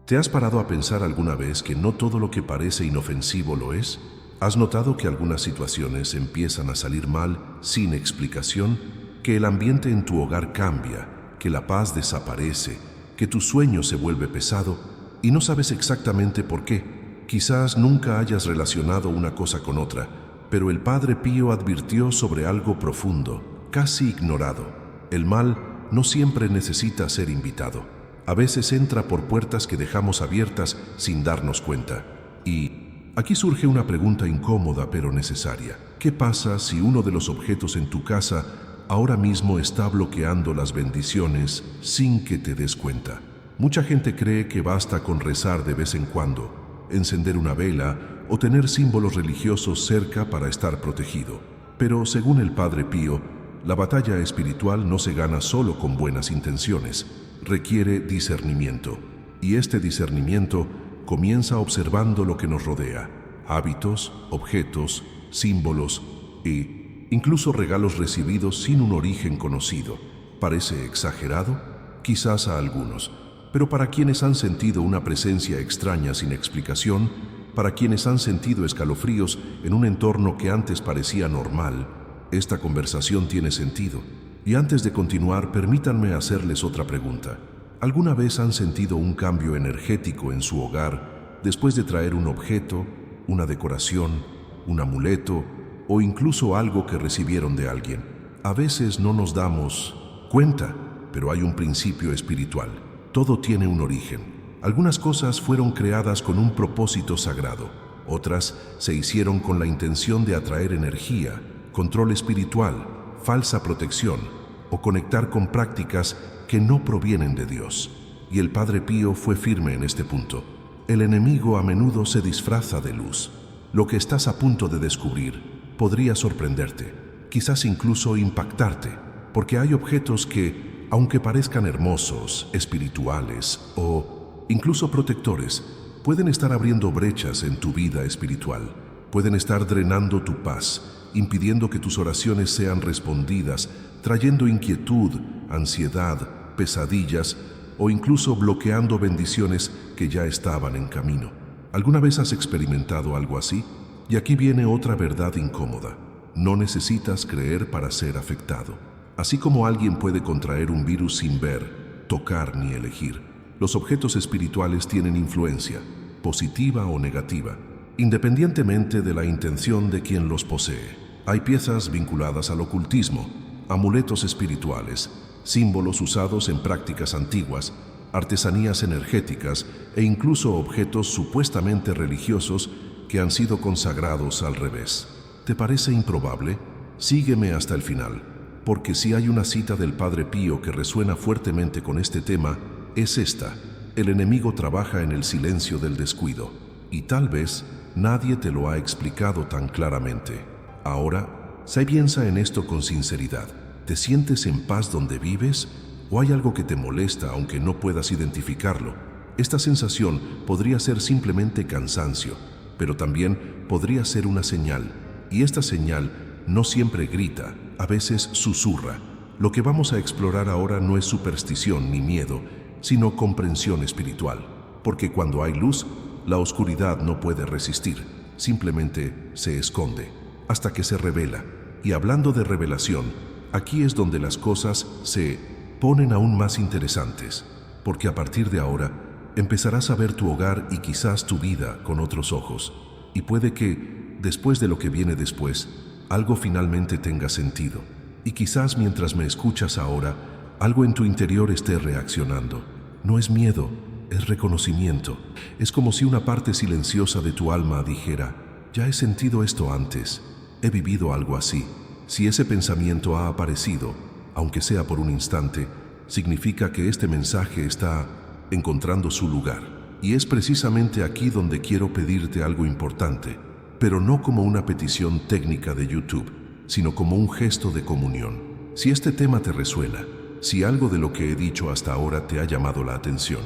¿Te has parado a pensar alguna vez que no todo lo que parece inofensivo lo es? ¿Has notado que algunas situaciones empiezan a salir mal sin explicación? ¿Que el ambiente en tu hogar cambia? ¿Que la paz desaparece? ¿Que tu sueño se vuelve pesado? Y no sabes exactamente por qué. Quizás nunca hayas relacionado una cosa con otra, pero el Padre Pío advirtió sobre algo profundo, casi ignorado. El mal no siempre necesita ser invitado. A veces entra por puertas que dejamos abiertas sin darnos cuenta. Y aquí surge una pregunta incómoda pero necesaria. ¿Qué pasa si uno de los objetos en tu casa ahora mismo está bloqueando las bendiciones sin que te des cuenta? Mucha gente cree que basta con rezar de vez en cuando, encender una vela o tener símbolos religiosos cerca para estar protegido. Pero según el Padre Pío, la batalla espiritual no se gana solo con buenas intenciones. Requiere discernimiento, y este discernimiento comienza observando lo que nos rodea: hábitos, objetos, símbolos e incluso regalos recibidos sin un origen conocido. ¿Parece exagerado? Quizás a algunos, pero para quienes han sentido una presencia extraña sin explicación, para quienes han sentido escalofríos en un entorno que antes parecía normal, esta conversación tiene sentido. Y antes de continuar, permítanme hacerles otra pregunta. ¿Alguna vez han sentido un cambio energético en su hogar después de traer un objeto, una decoración, un amuleto o incluso algo que recibieron de alguien? A veces no nos damos cuenta, pero hay un principio espiritual. Todo tiene un origen. Algunas cosas fueron creadas con un propósito sagrado. Otras se hicieron con la intención de atraer energía, control espiritual, falsa protección o conectar con prácticas que no provienen de Dios. Y el Padre Pío fue firme en este punto. El enemigo a menudo se disfraza de luz. Lo que estás a punto de descubrir podría sorprenderte, quizás incluso impactarte, porque hay objetos que, aunque parezcan hermosos, espirituales o incluso protectores, pueden estar abriendo brechas en tu vida espiritual. Pueden estar drenando tu paz, impidiendo que tus oraciones sean respondidas, trayendo inquietud, ansiedad, pesadillas o incluso bloqueando bendiciones que ya estaban en camino. ¿Alguna vez has experimentado algo así? Y aquí viene otra verdad incómoda. No necesitas creer para ser afectado. Así como alguien puede contraer un virus sin ver, tocar ni elegir, los objetos espirituales tienen influencia, positiva o negativa, independientemente de la intención de quien los posee. Hay piezas vinculadas al ocultismo, amuletos espirituales, símbolos usados en prácticas antiguas, artesanías energéticas e incluso objetos supuestamente religiosos que han sido consagrados al revés. ¿Te parece improbable? Sígueme hasta el final, porque si hay una cita del Padre Pío que resuena fuertemente con este tema, es esta: el enemigo trabaja en el silencio del descuido, y tal vez nadie te lo ha explicado tan claramente. Ahora, piensa en esto con sinceridad. ¿Te sientes en paz donde vives? ¿O hay algo que te molesta aunque no puedas identificarlo? Esta sensación podría ser simplemente cansancio, pero también podría ser una señal. Y esta señal no siempre grita, a veces susurra. Lo que vamos a explorar ahora no es superstición ni miedo, sino comprensión espiritual. Porque cuando hay luz, la oscuridad no puede resistir, simplemente se esconde, hasta que se revela. Y hablando de revelación, aquí es donde las cosas se ponen aún más interesantes, porque a partir de ahora empezarás a ver tu hogar y quizás tu vida con otros ojos. Y puede que, después de lo que viene después, algo finalmente tenga sentido. Y quizás mientras me escuchas ahora, algo en tu interior esté reaccionando. No es miedo, es reconocimiento. Es como si una parte silenciosa de tu alma dijera: ya he sentido esto antes, he vivido algo así. Si ese pensamiento ha aparecido, aunque sea por un instante, significa que este mensaje está encontrando su lugar. Y es precisamente aquí donde quiero pedirte algo importante, pero no como una petición técnica de YouTube, sino como un gesto de comunión. Si este tema te resuena, si algo de lo que he dicho hasta ahora te ha llamado la atención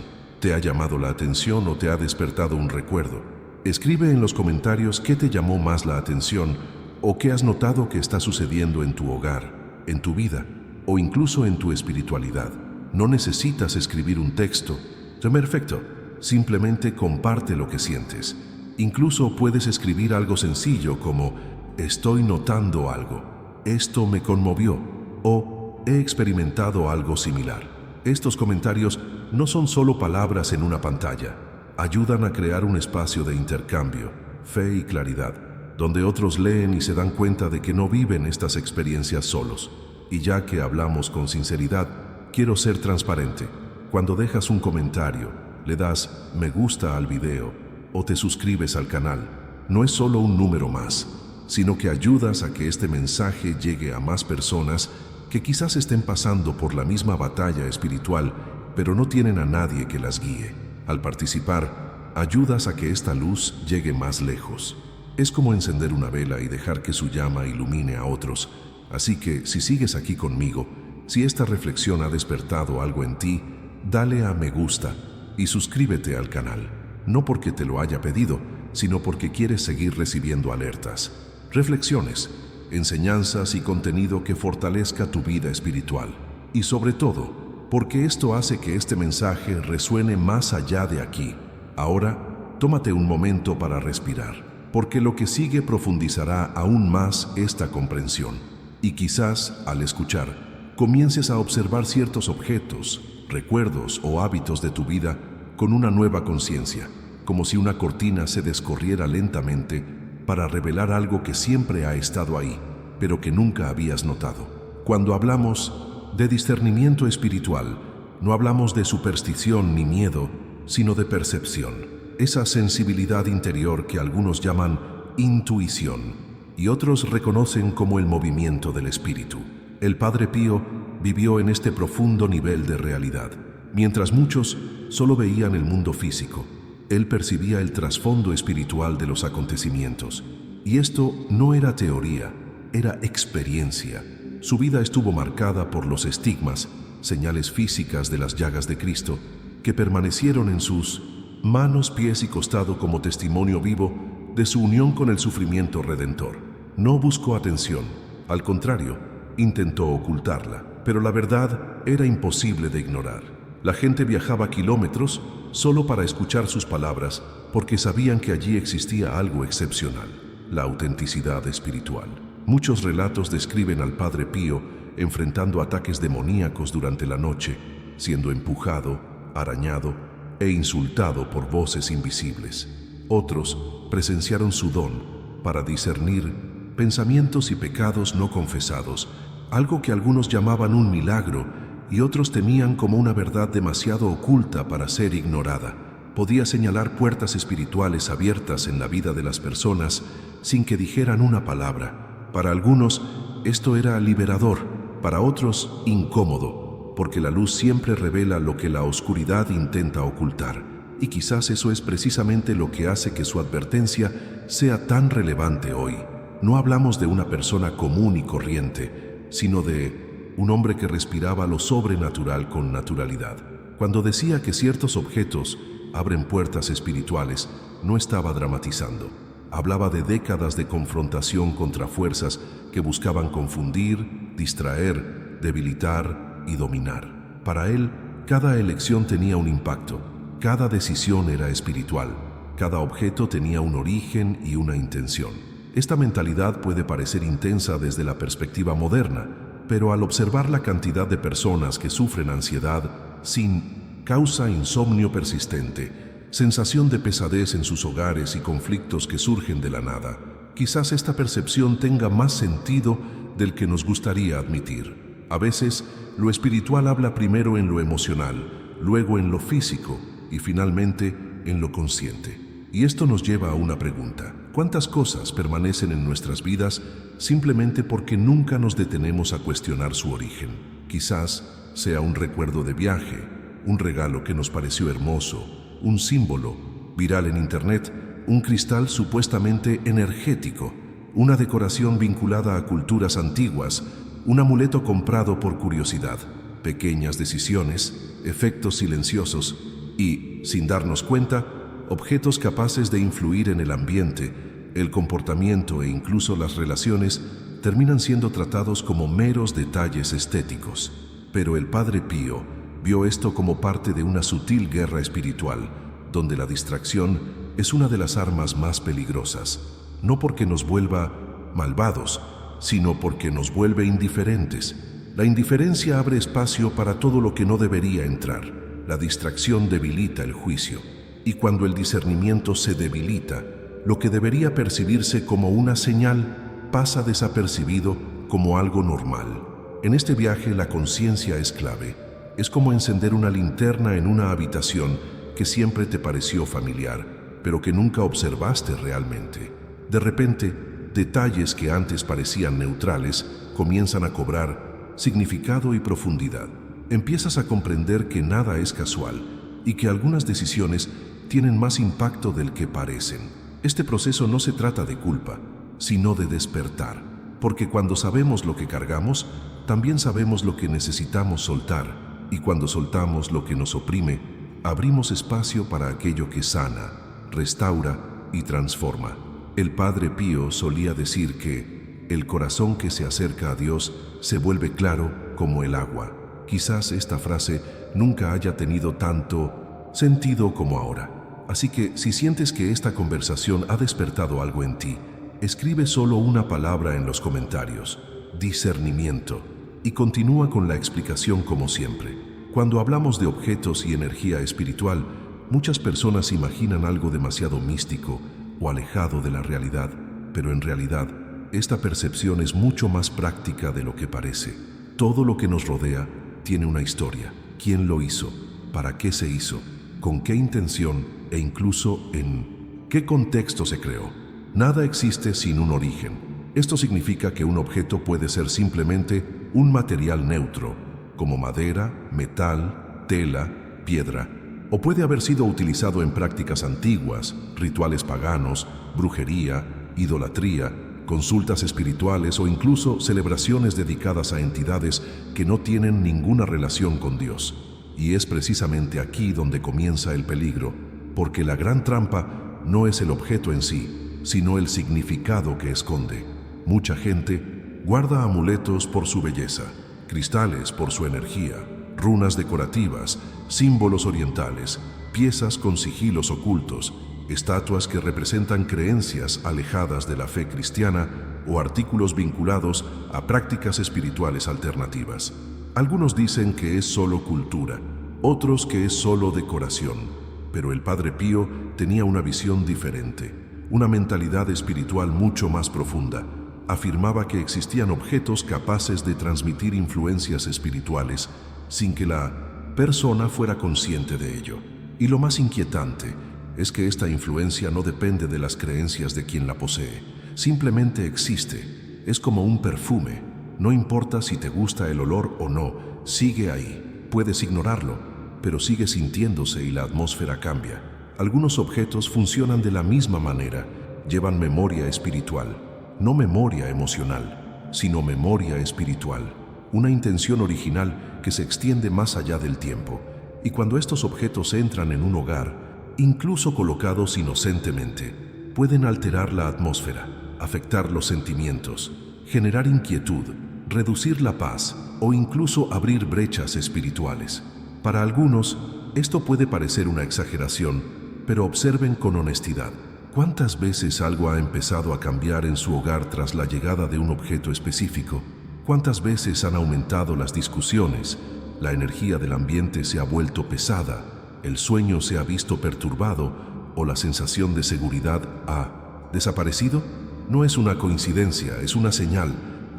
o te ha despertado un recuerdo, escribe en los comentarios qué te llamó más la atención o qué has notado que está sucediendo en tu hogar, en tu vida o incluso en tu espiritualidad. No necesitas escribir un texto. Perfecto. Simplemente comparte lo que sientes. Incluso puedes escribir algo sencillo como «Estoy notando algo», «Esto me conmovió» o «He experimentado algo similar». Estos comentarios no son solo palabras en una pantalla. Ayudan a crear un espacio de intercambio, fe y claridad, donde otros leen y se dan cuenta de que no viven estas experiencias solos. Y ya que hablamos con sinceridad, quiero ser transparente. Cuando dejas un comentario, le das me gusta al video o te suscribes al canal, no es solo un número más, sino que ayudas a que este mensaje llegue a más personas que quizás estén pasando por la misma batalla espiritual, pero no tienen a nadie que las guíe. Al participar, ayudas a que esta luz llegue más lejos. Es como encender una vela y dejar que su llama ilumine a otros. Así que, si sigues aquí conmigo, si esta reflexión ha despertado algo en ti, dale a me gusta y suscríbete al canal. No porque te lo haya pedido, sino porque quieres seguir recibiendo alertas, reflexiones, enseñanzas y contenido que fortalezca tu vida espiritual. Y sobre todo, porque esto hace que este mensaje resuene más allá de aquí. Ahora, tómate un momento para respirar, porque lo que sigue profundizará aún más esta comprensión. Y quizás, al escuchar, comiences a observar ciertos objetos, recuerdos o hábitos de tu vida con una nueva conciencia, como si una cortina se descorriera lentamente para revelar algo que siempre ha estado ahí, pero que nunca habías notado. Cuando hablamos de discernimiento espiritual, no hablamos de superstición ni miedo, sino de percepción. Esa sensibilidad interior que algunos llaman intuición y otros reconocen como el movimiento del espíritu. El Padre Pío vivió en este profundo nivel de realidad. Mientras muchos solo veían el mundo físico, él percibía el trasfondo espiritual de los acontecimientos. Y esto no era teoría, era experiencia. Su vida estuvo marcada por los estigmas, señales físicas de las llagas de Cristo, que permanecieron en sus manos, pies y costado como testimonio vivo de su unión con el sufrimiento redentor. No buscó atención, al contrario, intentó ocultarla, pero la verdad era imposible de ignorar. La gente viajaba kilómetros solo para escuchar sus palabras porque sabían que allí existía algo excepcional, la autenticidad espiritual. Muchos relatos describen al Padre Pío enfrentando ataques demoníacos durante la noche, siendo empujado, arañado e insultado por voces invisibles. Otros presenciaron su don para discernir pensamientos y pecados no confesados, algo que algunos llamaban un milagro y otros temían como una verdad demasiado oculta para ser ignorada. Podía señalar puertas espirituales abiertas en la vida de las personas sin que dijeran una palabra. Para algunos esto era liberador, para otros incómodo, porque la luz siempre revela lo que la oscuridad intenta ocultar. Y quizás eso es precisamente lo que hace que su advertencia sea tan relevante hoy. No hablamos de una persona común y corriente, sino de un hombre que respiraba lo sobrenatural con naturalidad. Cuando decía que ciertos objetos abren puertas espirituales, no estaba dramatizando. Hablaba de décadas de confrontación contra fuerzas que buscaban confundir, distraer, debilitar y dominar. Para él, cada elección tenía un impacto, cada decisión era espiritual, cada objeto tenía un origen y una intención. Esta mentalidad puede parecer intensa desde la perspectiva moderna, pero al observar la cantidad de personas que sufren ansiedad sin causa, insomnio persistente, sensación de pesadez en sus hogares y conflictos que surgen de la nada, quizás esta percepción tenga más sentido del que nos gustaría admitir. A veces, lo espiritual habla primero en lo emocional, luego en lo físico y finalmente en lo consciente. Y esto nos lleva a una pregunta. ¿Cuántas cosas permanecen en nuestras vidas simplemente porque nunca nos detenemos a cuestionar su origen? Quizás sea un recuerdo de viaje, un regalo que nos pareció hermoso, un símbolo viral en internet, un cristal supuestamente energético, una decoración vinculada a culturas antiguas, un amuleto comprado por curiosidad, pequeñas decisiones, efectos silenciosos y, sin darnos cuenta, objetos capaces de influir en el ambiente, el comportamiento e incluso las relaciones terminan siendo tratados como meros detalles estéticos. Pero el Padre Pío vio esto como parte de una sutil guerra espiritual, donde la distracción es una de las armas más peligrosas, no porque nos vuelva malvados, sino porque nos vuelve indiferentes. La indiferencia abre espacio para todo lo que no debería entrar. La distracción debilita el juicio, y cuando el discernimiento se debilita, lo que debería percibirse como una señal pasa desapercibido como algo normal. En este viaje la conciencia es clave. Es como encender una linterna en una habitación que siempre te pareció familiar, pero que nunca observaste realmente. De repente, detalles que antes parecían neutrales comienzan a cobrar significado y profundidad. Empiezas a comprender que nada es casual y que algunas decisiones tienen más impacto del que parecen. Este proceso no se trata de culpa, sino de despertar, porque cuando sabemos lo que cargamos, también sabemos lo que necesitamos soltar, y cuando soltamos lo que nos oprime, abrimos espacio para aquello que sana, restaura y transforma. El Padre Pío solía decir que el corazón que se acerca a Dios se vuelve claro como el agua. Quizás esta frase nunca haya tenido tanto sentido como ahora. Así que si sientes que esta conversación ha despertado algo en ti, escribe solo una palabra en los comentarios: discernimiento, y continúa con la explicación como siempre. Cuando hablamos de objetos y energía espiritual, muchas personas imaginan algo demasiado místico o alejado de la realidad, pero en realidad, esta percepción es mucho más práctica de lo que parece. Todo lo que nos rodea tiene una historia. ¿Quién lo hizo? ¿Para qué se hizo? ¿Con qué intención? E incluso en qué contexto se creó. Nada existe sin un origen. Esto significa que un objeto puede ser simplemente un material neutro, como madera, metal, tela, piedra, o puede haber sido utilizado en prácticas antiguas, rituales paganos, brujería, idolatría, consultas espirituales o incluso celebraciones dedicadas a entidades que no tienen ninguna relación con Dios. Y es precisamente aquí donde comienza el peligro, porque la gran trampa no es el objeto en sí, sino el significado que esconde. Mucha gente guarda amuletos por su belleza, cristales por su energía, runas decorativas, símbolos orientales, piezas con sigilos ocultos, estatuas que representan creencias alejadas de la fe cristiana o artículos vinculados a prácticas espirituales alternativas. Algunos dicen que es solo cultura, otros que es solo decoración, pero el Padre Pío tenía una visión diferente, una mentalidad espiritual mucho más profunda. Afirmaba que existían objetos capaces de transmitir influencias espirituales sin que la persona fuera consciente de ello. Y lo más inquietante es que esta influencia no depende de las creencias de quien la posee, simplemente existe. Es como un perfume, no importa si te gusta el olor o no, sigue ahí. Puedes ignorarlo, pero sigue sintiéndose y la atmósfera cambia. Algunos objetos funcionan de la misma manera, llevan memoria espiritual, no memoria emocional, sino memoria espiritual, una intención original que se extiende más allá del tiempo. Y cuando estos objetos entran en un hogar, incluso colocados inocentemente, pueden alterar la atmósfera, afectar los sentimientos, generar inquietud, reducir la paz o incluso abrir brechas espirituales. Para algunos, esto puede parecer una exageración, pero observen con honestidad. ¿Cuántas veces algo ha empezado a cambiar en su hogar tras la llegada de un objeto específico? ¿Cuántas veces han aumentado las discusiones? La energía del ambiente se ha vuelto pesada, el sueño se ha visto perturbado o la sensación de seguridad ha desaparecido. No es una coincidencia, es una señal.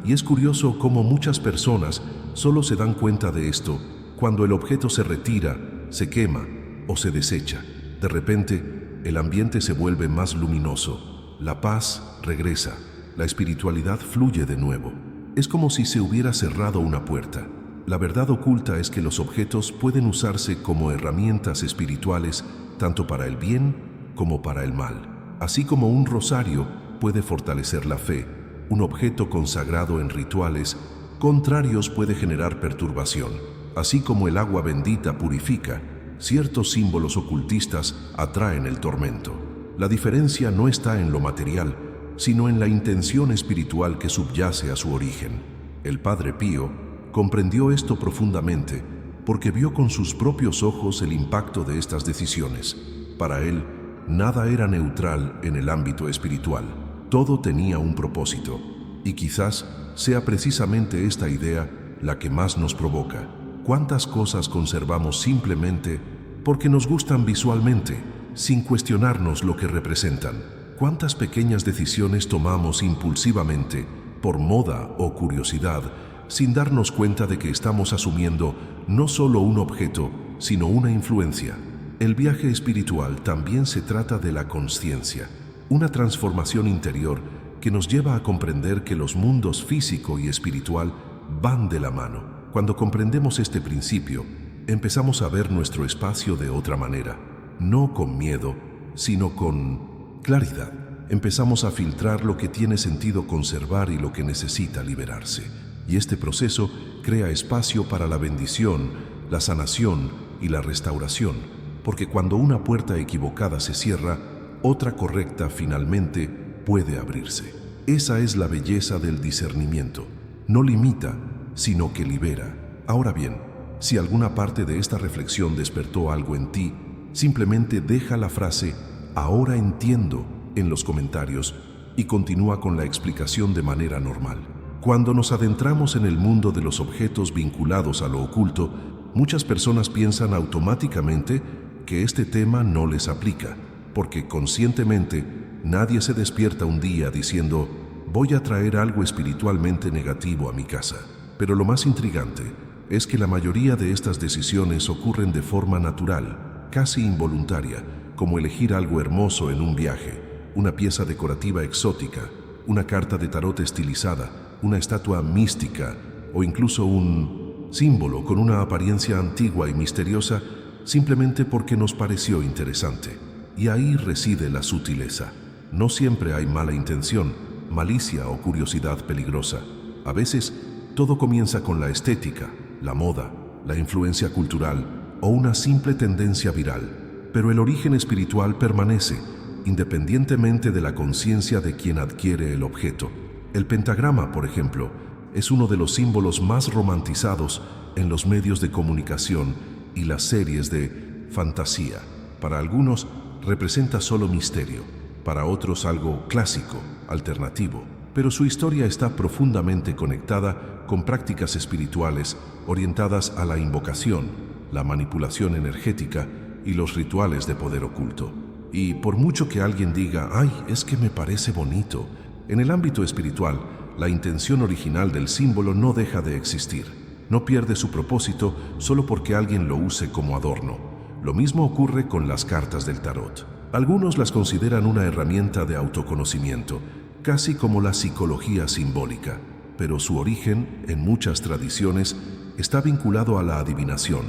Y es curioso cómo muchas personas solo se dan cuenta de esto cuando el objeto se retira, se quema o se desecha. De repente, el ambiente se vuelve más luminoso, la paz regresa, la espiritualidad fluye de nuevo. Es como si se hubiera cerrado una puerta. La verdad oculta es que los objetos pueden usarse como herramientas espirituales tanto para el bien como para el mal. Así como un rosario puede fortalecer la fe, un objeto consagrado en rituales contrarios puede generar perturbación. Así como el agua bendita purifica, ciertos símbolos ocultistas atraen el tormento. La diferencia no está en lo material, sino en la intención espiritual que subyace a su origen. El Padre Pío comprendió esto profundamente porque vio con sus propios ojos el impacto de estas decisiones. Para él, nada era neutral en el ámbito espiritual. Todo tenía un propósito. Y quizás sea precisamente esta idea la que más nos provoca. ¿Cuántas cosas conservamos simplemente porque nos gustan visualmente, sin cuestionarnos lo que representan? ¿Cuántas pequeñas decisiones tomamos impulsivamente, por moda o curiosidad, sin darnos cuenta de que estamos asumiendo no solo un objeto, sino una influencia? El viaje espiritual también se trata de la consciencia, una transformación interior que nos lleva a comprender que los mundos físico y espiritual van de la mano. Cuando comprendemos este principio, empezamos a ver nuestro espacio de otra manera, no con miedo, sino con claridad. Empezamos a filtrar lo que tiene sentido conservar y lo que necesita liberarse. Y este proceso crea espacio para la bendición, la sanación y la restauración, porque cuando una puerta equivocada se cierra, otra correcta finalmente puede abrirse. Esa es la belleza del discernimiento. No limita, sino que libera. Ahora bien, si alguna parte de esta reflexión despertó algo en ti, simplemente deja la frase "ahora entiendo" en los comentarios y continúa con la explicación de manera normal. Cuando nos adentramos en el mundo de los objetos vinculados a lo oculto, muchas personas piensan automáticamente que este tema no les aplica, porque conscientemente nadie se despierta un día diciendo «voy a traer algo espiritualmente negativo a mi casa». Pero lo más intrigante es que la mayoría de estas decisiones ocurren de forma natural, casi involuntaria, como elegir algo hermoso en un viaje, una pieza decorativa exótica, una carta de tarot estilizada, una estatua mística o incluso un símbolo con una apariencia antigua y misteriosa, simplemente porque nos pareció interesante. Y ahí reside la sutileza. No siempre hay mala intención, malicia o curiosidad peligrosa. A veces, todo comienza con la estética, la moda, la influencia cultural o una simple tendencia viral. Pero el origen espiritual permanece, independientemente de la conciencia de quien adquiere el objeto. El pentagrama, por ejemplo, es uno de los símbolos más romantizados en los medios de comunicación y las series de fantasía. Para algunos, representa solo misterio, para otros algo clásico, alternativo, pero su historia está profundamente conectada con prácticas espirituales orientadas a la invocación, la manipulación energética y los rituales de poder oculto. Y por mucho que alguien diga, ¡ay, es que me parece bonito!, en el ámbito espiritual, la intención original del símbolo no deja de existir. No pierde su propósito solo porque alguien lo use como adorno. Lo mismo ocurre con las cartas del tarot. Algunos las consideran una herramienta de autoconocimiento, casi como la psicología simbólica, pero su origen, en muchas tradiciones, está vinculado a la adivinación,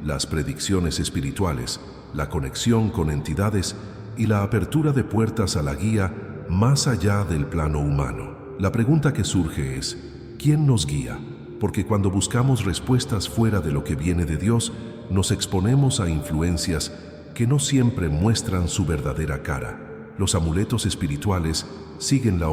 las predicciones espirituales, la conexión con entidades y la apertura de puertas a la guía más allá del plano humano. La pregunta que surge es, ¿quién nos guía? Porque cuando buscamos respuestas fuera de lo que viene de Dios, nos exponemos a influencias que no siempre muestran su verdadera cara. Los amuletos espirituales siguen la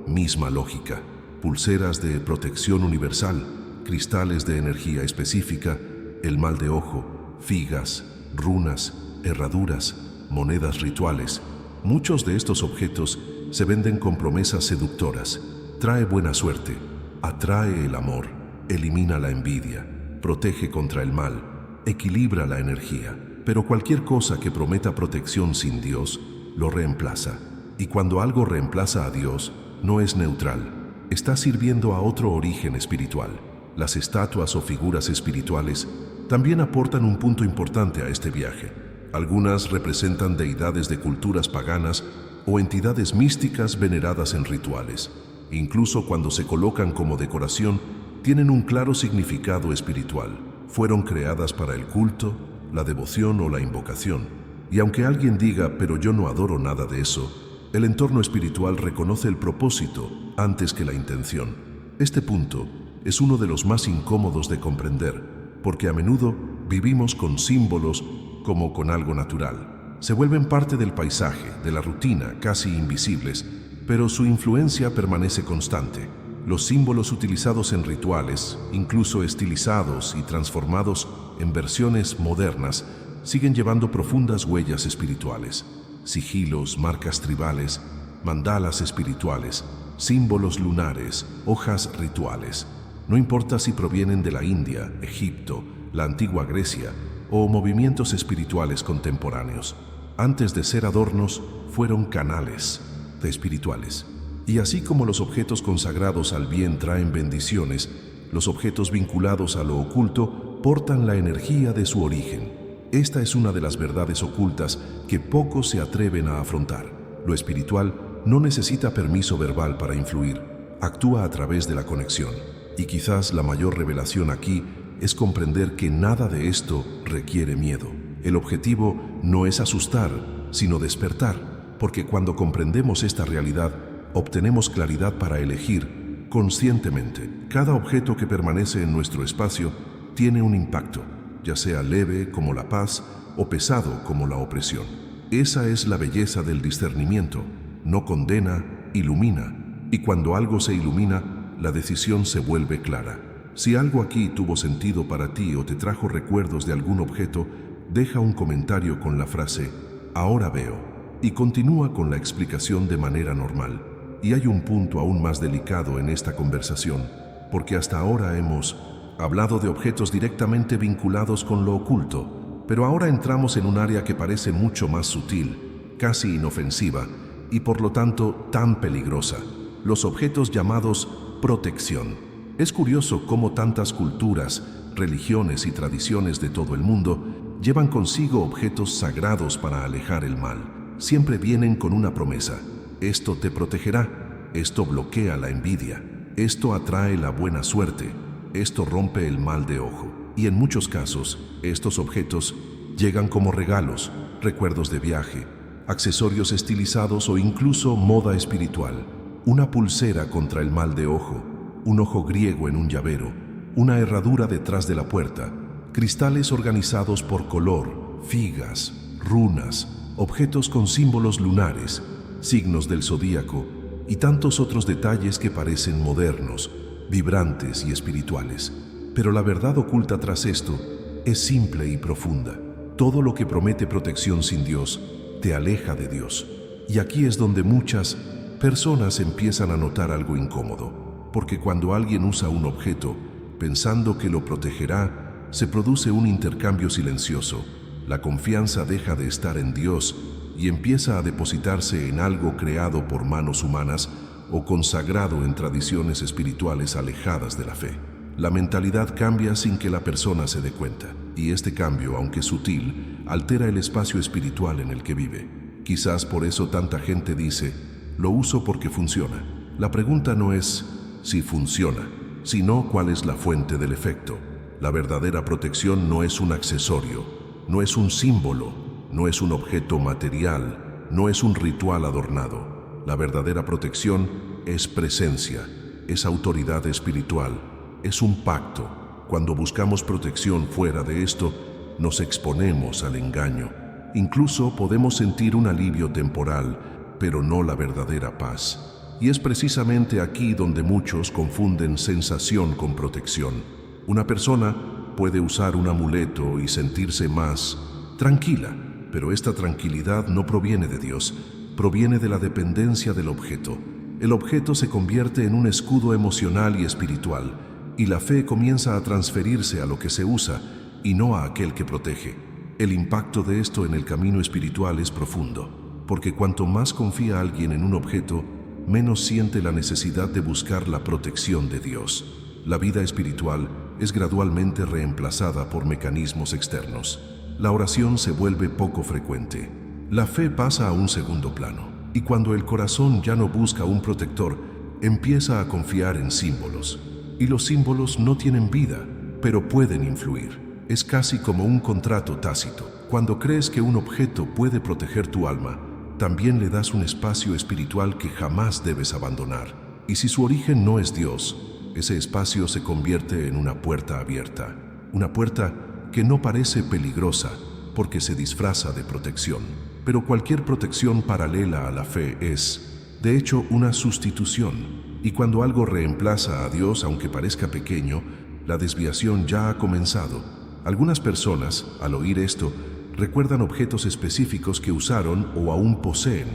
misma lógica. Pulseras de protección universal, cristales de energía específica, el mal de ojo, figas, runas, herraduras, monedas rituales. Muchos de estos objetos se venden con promesas seductoras. Trae buena suerte, atrae el amor, elimina la envidia, protege contra el mal, equilibra la energía. Pero cualquier cosa que prometa protección sin Dios, lo reemplaza. Y cuando algo reemplaza a Dios, no es neutral. Está sirviendo a otro origen espiritual. Las estatuas o figuras espirituales también aportan un punto importante a este viaje. Algunas representan deidades de culturas paganas o entidades místicas veneradas en rituales. Incluso cuando se colocan como decoración, tienen un claro significado espiritual. Fueron creadas para el culto, la devoción o la invocación. Y aunque alguien diga, pero yo no adoro nada de eso, el entorno espiritual reconoce el propósito antes que la intención. Este punto es uno de los más incómodos de comprender, porque a menudo vivimos con símbolos como con algo natural. Se vuelven parte del paisaje, de la rutina, casi invisibles, pero su influencia permanece constante. Los símbolos utilizados en rituales, incluso estilizados y transformados en versiones modernas, siguen llevando profundas huellas espirituales, sigilos, marcas tribales, mandalas espirituales, símbolos lunares, hojas rituales. No importa si provienen de la India, Egipto, la antigua Grecia o movimientos espirituales contemporáneos. Antes de ser adornos, fueron canales espirituales. Y así como los objetos consagrados al bien traen bendiciones, los objetos vinculados a lo oculto portan la energía de su origen. Esta es una de las verdades ocultas que pocos se atreven a afrontar. Lo espiritual no necesita permiso verbal para influir, actúa a través de la conexión. Y quizás la mayor revelación aquí es comprender que nada de esto requiere miedo. El objetivo no es asustar, sino despertar, porque cuando comprendemos esta realidad, obtenemos claridad para elegir conscientemente. Cada objeto que permanece en nuestro espacio tiene un impacto, ya sea leve como la paz o pesado como la opresión. Esa es la belleza del discernimiento. No condena, ilumina. Y cuando algo se ilumina, la decisión se vuelve clara. Si algo aquí tuvo sentido para ti o te trajo recuerdos de algún objeto, deja un comentario con la frase "ahora veo" y continúa con la explicación de manera normal. Y hay un punto aún más delicado en esta conversación, porque hasta ahora hemos hablado de objetos directamente vinculados con lo oculto, pero ahora entramos en un área que parece mucho más sutil, casi inofensiva, y por lo tanto tan peligrosa: los objetos llamados protección. Es curioso cómo tantas culturas, religiones y tradiciones de todo el mundo llevan consigo objetos sagrados para alejar el mal. Siempre vienen con una promesa: esto te protegerá, esto bloquea la envidia, esto atrae la buena suerte, esto rompe el mal de ojo. Y en muchos casos, estos objetos llegan como regalos, recuerdos de viaje, accesorios estilizados o incluso moda espiritual. Una pulsera contra el mal de ojo, un ojo griego en un llavero, una herradura detrás de la puerta, cristales organizados por color, figas, runas, objetos con símbolos lunares, signos del zodíaco y tantos otros detalles que parecen modernos, vibrantes y espirituales. Pero la verdad oculta tras esto es simple y profunda. Todo lo que promete protección sin Dios te aleja de Dios. Y aquí es donde muchas personas empiezan a notar algo incómodo, porque cuando alguien usa un objeto pensando que lo protegerá, se produce un intercambio silencioso. La confianza deja de estar en Dios y empieza a depositarse en algo creado por manos humanas o consagrado en tradiciones espirituales alejadas de la fe. La mentalidad cambia sin que la persona se dé cuenta, y este cambio, aunque sutil, altera el espacio espiritual en el que vive. Quizás por eso tanta gente dice: lo uso porque funciona. La pregunta no es si funciona, sino cuál es la fuente del efecto. La verdadera protección no es un accesorio, no es un símbolo, no es un objeto material, no es un ritual adornado. La verdadera protección es presencia, es autoridad espiritual, es un pacto. Cuando buscamos protección fuera de esto, nos exponemos al engaño. Incluso podemos sentir un alivio temporal, pero no la verdadera paz. Y es precisamente aquí donde muchos confunden sensación con protección. Una persona puede usar un amuleto y sentirse más tranquila, pero esta tranquilidad no proviene de Dios, proviene de la dependencia del objeto. El objeto se convierte en un escudo emocional y espiritual, y la fe comienza a transferirse a lo que se usa y no a aquel que protege. El impacto de esto en el camino espiritual es profundo, porque cuanto más confía alguien en un objeto, menos siente la necesidad de buscar la protección de Dios. La vida espiritual es gradualmente reemplazada por mecanismos externos. La oración se vuelve poco frecuente. La fe pasa a un segundo plano. Y cuando el corazón ya no busca un protector, empieza a confiar en símbolos. Y los símbolos no tienen vida, pero pueden influir. Es casi como un contrato tácito. Cuando crees que un objeto puede proteger tu alma, también le das un espacio espiritual que jamás debes abandonar. Y si su origen no es Dios, ese espacio se convierte en una puerta abierta. Una puerta que no parece peligrosa porque se disfraza de protección. Pero cualquier protección paralela a la fe es, de hecho, una sustitución. Y cuando algo reemplaza a Dios, aunque parezca pequeño, la desviación ya ha comenzado. Algunas personas, al oír esto, recuerdan objetos específicos que usaron o aún poseen,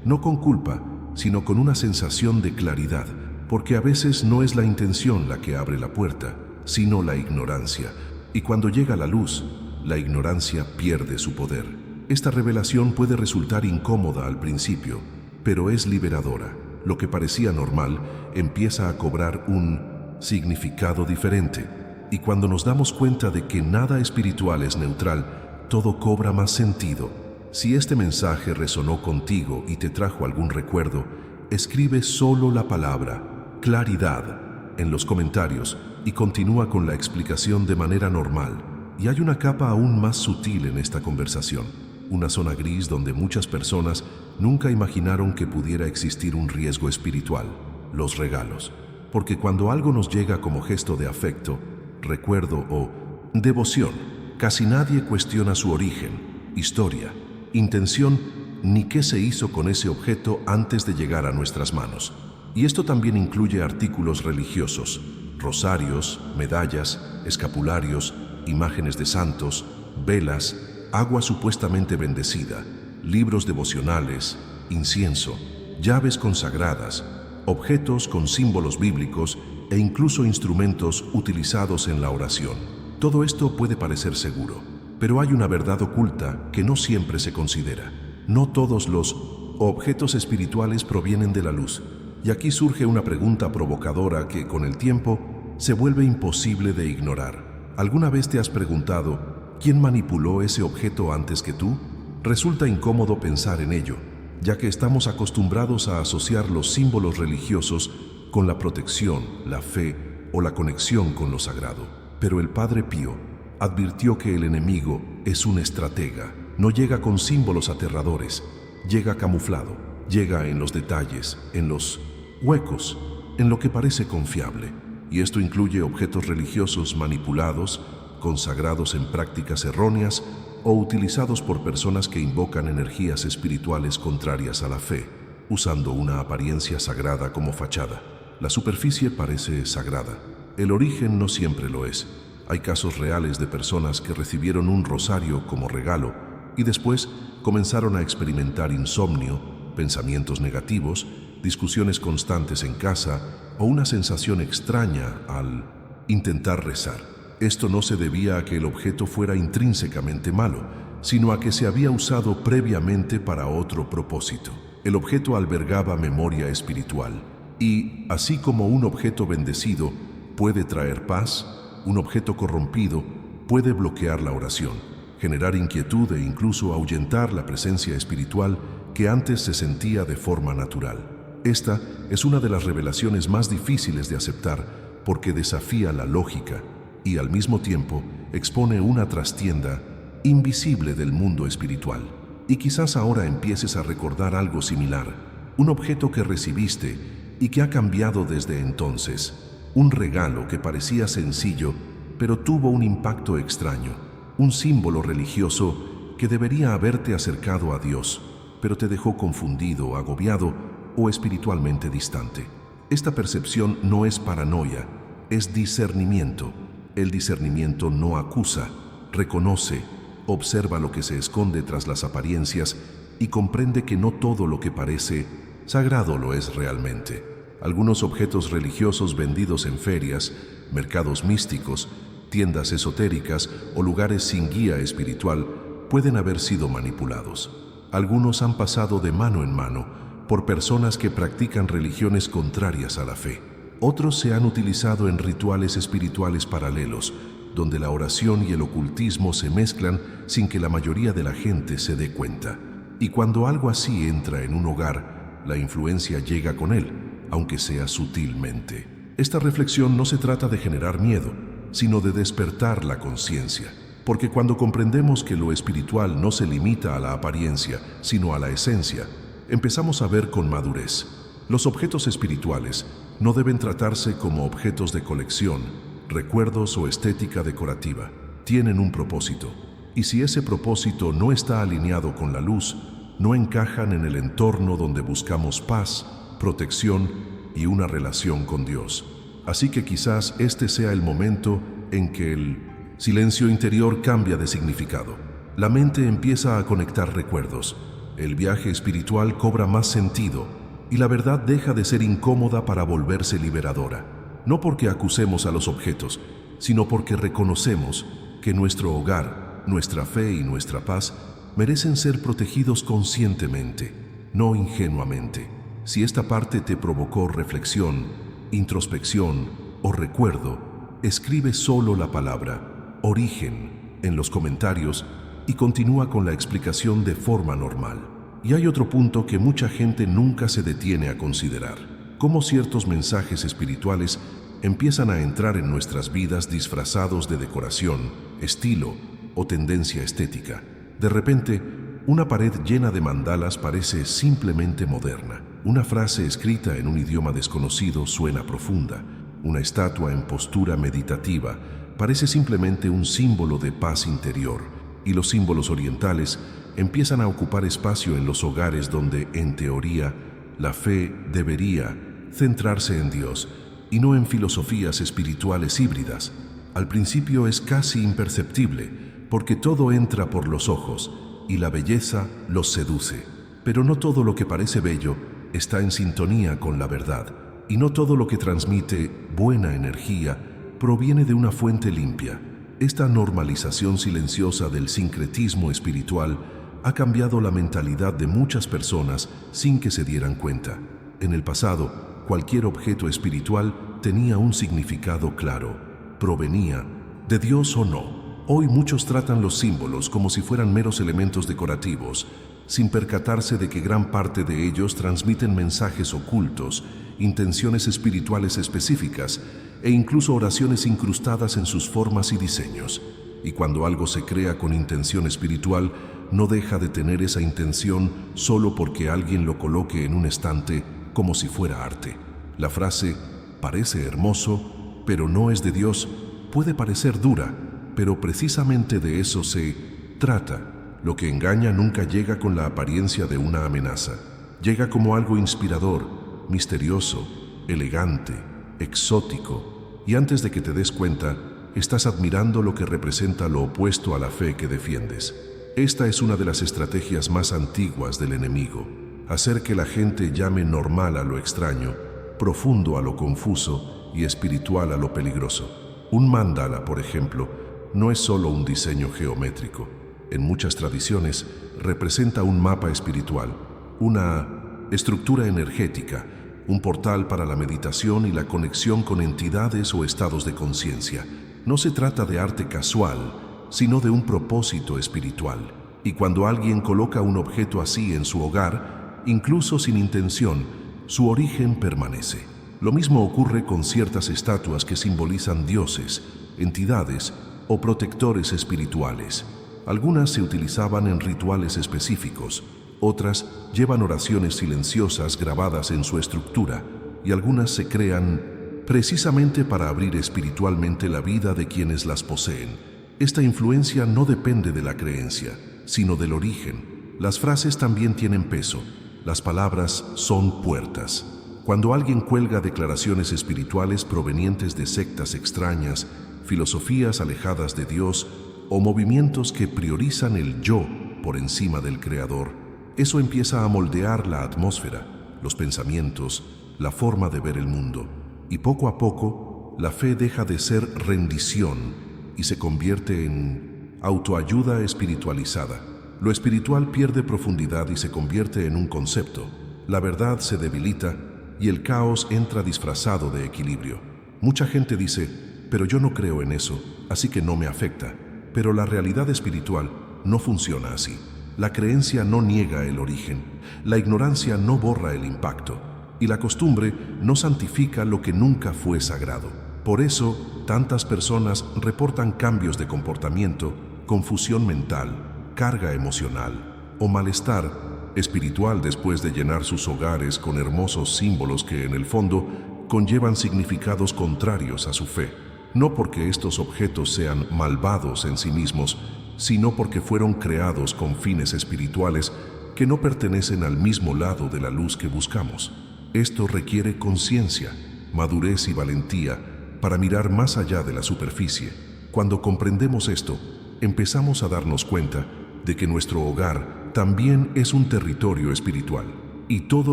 no con culpa, sino con una sensación de claridad, porque a veces no es la intención la que abre la puerta, sino la ignorancia. Y cuando llega la luz, la ignorancia pierde su poder. Esta revelación puede resultar incómoda al principio, pero es liberadora. Lo que parecía normal empieza a cobrar un significado diferente. Y cuando nos damos cuenta de que nada espiritual es neutral, todo cobra más sentido. Si este mensaje resonó contigo y te trajo algún recuerdo, escribe solo la palabra claridad en los comentarios y continúa con la explicación de manera normal. Y hay una capa aún más sutil en esta conversación, una zona gris donde muchas personas nunca imaginaron que pudiera existir un riesgo espiritual: los regalos. Porque cuando algo nos llega como gesto de afecto, recuerdo o devoción, casi nadie cuestiona su origen, historia, intención, ni qué se hizo con ese objeto antes de llegar a nuestras manos. Y esto también incluye artículos religiosos, rosarios, medallas, escapularios, imágenes de santos, velas, agua supuestamente bendecida, libros devocionales, incienso, llaves consagradas, objetos con símbolos bíblicos e incluso instrumentos utilizados en la oración. Todo esto puede parecer seguro, pero hay una verdad oculta que no siempre se considera. No todos los objetos espirituales provienen de la luz. Y aquí surge una pregunta provocadora que, con el tiempo, se vuelve imposible de ignorar. ¿Alguna vez te has preguntado quién manipuló ese objeto antes que tú? Resulta incómodo pensar en ello, ya que estamos acostumbrados a asociar los símbolos religiosos con la protección, la fe o la conexión con lo sagrado. Pero el Padre Pío advirtió que el enemigo es un estratega. No llega con símbolos aterradores, llega camuflado, llega en los detalles, en los huecos, en lo que parece confiable. Y esto incluye objetos religiosos manipulados, consagrados en prácticas erróneas o utilizados por personas que invocan energías espirituales contrarias a la fe, usando una apariencia sagrada como fachada. La superficie parece sagrada. El origen no siempre lo es. Hay casos reales de personas que recibieron un rosario como regalo y después comenzaron a experimentar insomnio, pensamientos negativos, discusiones constantes en casa o una sensación extraña al intentar rezar. Esto no se debía a que el objeto fuera intrínsecamente malo, sino a que se había usado previamente para otro propósito. El objeto albergaba memoria espiritual y, así como un objeto bendecido puede traer paz, un objeto corrompido puede bloquear la oración, generar inquietud e incluso ahuyentar la presencia espiritual que antes se sentía de forma natural. Esta es una de las revelaciones más difíciles de aceptar porque desafía la lógica y al mismo tiempo expone una trastienda invisible del mundo espiritual. Y quizás ahora empieces a recordar algo similar, un objeto que recibiste y que ha cambiado desde entonces, un regalo que parecía sencillo pero tuvo un impacto extraño, un símbolo religioso que debería haberte acercado a Dios, pero te dejó confundido, agobiado o espiritualmente distante. Esta percepción no es paranoia, es discernimiento. El discernimiento no acusa, reconoce, observa lo que se esconde tras las apariencias y comprende que no todo lo que parece sagrado lo es realmente. Algunos objetos religiosos vendidos en ferias, mercados místicos, tiendas esotéricas o lugares sin guía espiritual pueden haber sido manipulados. Algunos han pasado de mano en mano por personas que practican religiones contrarias a la fe. Otros se han utilizado en rituales espirituales paralelos, donde la oración y el ocultismo se mezclan sin que la mayoría de la gente se dé cuenta. Y cuando algo así entra en un hogar, la influencia llega con él, aunque sea sutilmente. Esta reflexión no se trata de generar miedo, sino de despertar la conciencia. Porque cuando comprendemos que lo espiritual no se limita a la apariencia, sino a la esencia, empezamos a ver con madurez. Los objetos espirituales no deben tratarse como objetos de colección, recuerdos o estética decorativa. Tienen un propósito. Y si ese propósito no está alineado con la luz, no encajan en el entorno donde buscamos paz, protección y una relación con Dios. Así que quizás este sea el momento en que el silencio interior cambia de significado. La mente empieza a conectar recuerdos. El viaje espiritual cobra más sentido y la verdad deja de ser incómoda para volverse liberadora. No porque acusemos a los objetos, sino porque reconocemos que nuestro hogar, nuestra fe y nuestra paz merecen ser protegidos conscientemente, no ingenuamente. Si esta parte te provocó reflexión, introspección o recuerdo, escribe solo la palabra origen en los comentarios y continúa con la explicación de forma normal. Y hay otro punto que mucha gente nunca se detiene a considerar: cómo ciertos mensajes espirituales empiezan a entrar en nuestras vidas disfrazados de decoración, estilo o tendencia estética. De repente, una pared llena de mandalas parece simplemente moderna. Una frase escrita en un idioma desconocido suena profunda. Una estatua en postura meditativa parece simplemente un símbolo de paz interior. Y los símbolos orientales empiezan a ocupar espacio en los hogares donde, en teoría, la fe debería centrarse en Dios y no en filosofías espirituales híbridas. Al principio es casi imperceptible, porque todo entra por los ojos y la belleza los seduce. Pero no todo lo que parece bello está en sintonía con la verdad, y no todo lo que transmite buena energía proviene de una fuente limpia. Esta normalización silenciosa del sincretismo espiritual ha cambiado la mentalidad de muchas personas sin que se dieran cuenta. En el pasado, cualquier objeto espiritual tenía un significado claro, provenía de Dios o no. Hoy muchos tratan los símbolos como si fueran meros elementos decorativos, sin percatarse de que gran parte de ellos transmiten mensajes ocultos, intenciones espirituales específicas e incluso oraciones incrustadas en sus formas y diseños. Y cuando algo se crea con intención espiritual, no deja de tener esa intención solo porque alguien lo coloque en un estante como si fuera arte. La frase "parece hermoso, pero no es de Dios" puede parecer dura, pero precisamente de eso se trata. Lo que engaña nunca llega con la apariencia de una amenaza. Llega como algo inspirador, misterioso, elegante, exótico, y antes de que te des cuenta, estás admirando lo que representa lo opuesto a la fe que defiendes. Esta es una de las estrategias más antiguas del enemigo: hacer que la gente llame normal a lo extraño, profundo a lo confuso y espiritual a lo peligroso. Un mandala, por ejemplo, no es solo un diseño geométrico. En muchas tradiciones representa un mapa espiritual, una estructura energética, un portal para la meditación y la conexión con entidades o estados de conciencia. No se trata de arte casual, sino de un propósito espiritual. Y cuando alguien coloca un objeto así en su hogar, incluso sin intención, su origen permanece. Lo mismo ocurre con ciertas estatuas que simbolizan dioses, entidades o protectores espirituales. Algunas se utilizaban en rituales específicos, otras llevan oraciones silenciosas grabadas en su estructura, y algunas se crean precisamente para abrir espiritualmente la vida de quienes las poseen. Esta influencia no depende de la creencia, sino del origen. Las frases también tienen peso. Las palabras son puertas. Cuando alguien cuelga declaraciones espirituales provenientes de sectas extrañas, filosofías alejadas de Dios o movimientos que priorizan el yo por encima del Creador, eso empieza a moldear la atmósfera, los pensamientos, la forma de ver el mundo. Y poco a poco, la fe deja de ser rendición y se convierte en autoayuda espiritualizada. Lo espiritual pierde profundidad y se convierte en un concepto. La verdad se debilita y el caos entra disfrazado de equilibrio. Mucha gente dice: pero yo no creo en eso, así que no me afecta. Pero la realidad espiritual no funciona así. La creencia no niega el origen, la ignorancia no borra el impacto, y la costumbre no santifica lo que nunca fue sagrado. Por eso, tantas personas reportan cambios de comportamiento, confusión mental, carga emocional o malestar espiritual después de llenar sus hogares con hermosos símbolos que, en el fondo, conllevan significados contrarios a su fe. No porque estos objetos sean malvados en sí mismos, sino porque fueron creados con fines espirituales que no pertenecen al mismo lado de la luz que buscamos. Esto requiere conciencia, madurez y valentía para mirar más allá de la superficie. Cuando comprendemos esto, empezamos a darnos cuenta de que nuestro hogar también es un territorio espiritual y todo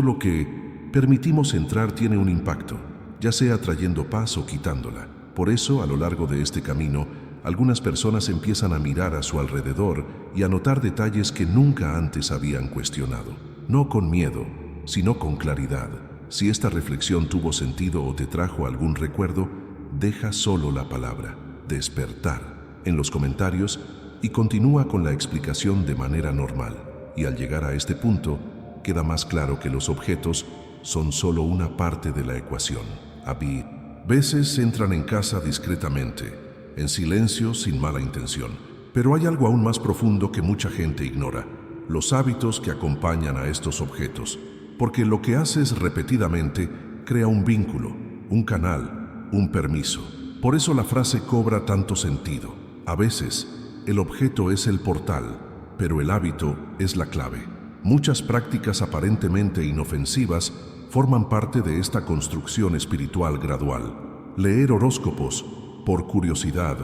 lo que permitimos entrar tiene un impacto, ya sea trayendo paz o quitándola. Por eso, a lo largo de este camino, algunas personas empiezan a mirar a su alrededor y a notar detalles que nunca antes habían cuestionado. No con miedo, sino con claridad. Si esta reflexión tuvo sentido o te trajo algún recuerdo, deja solo la palabra despertar en los comentarios y continúa con la explicación de manera normal. Y al llegar a este punto, queda más claro que los objetos son solo una parte de la ecuación. Veces entran en casa discretamente, en silencio, sin mala intención. Pero hay algo aún más profundo que mucha gente ignora: los hábitos que acompañan a estos objetos. Porque lo que haces repetidamente crea un vínculo, un canal, un permiso. Por eso la frase cobra tanto sentido. A veces, el objeto es el portal, pero el hábito es la clave. Muchas prácticas aparentemente inofensivas forman parte de esta construcción espiritual gradual. Leer horóscopos por curiosidad,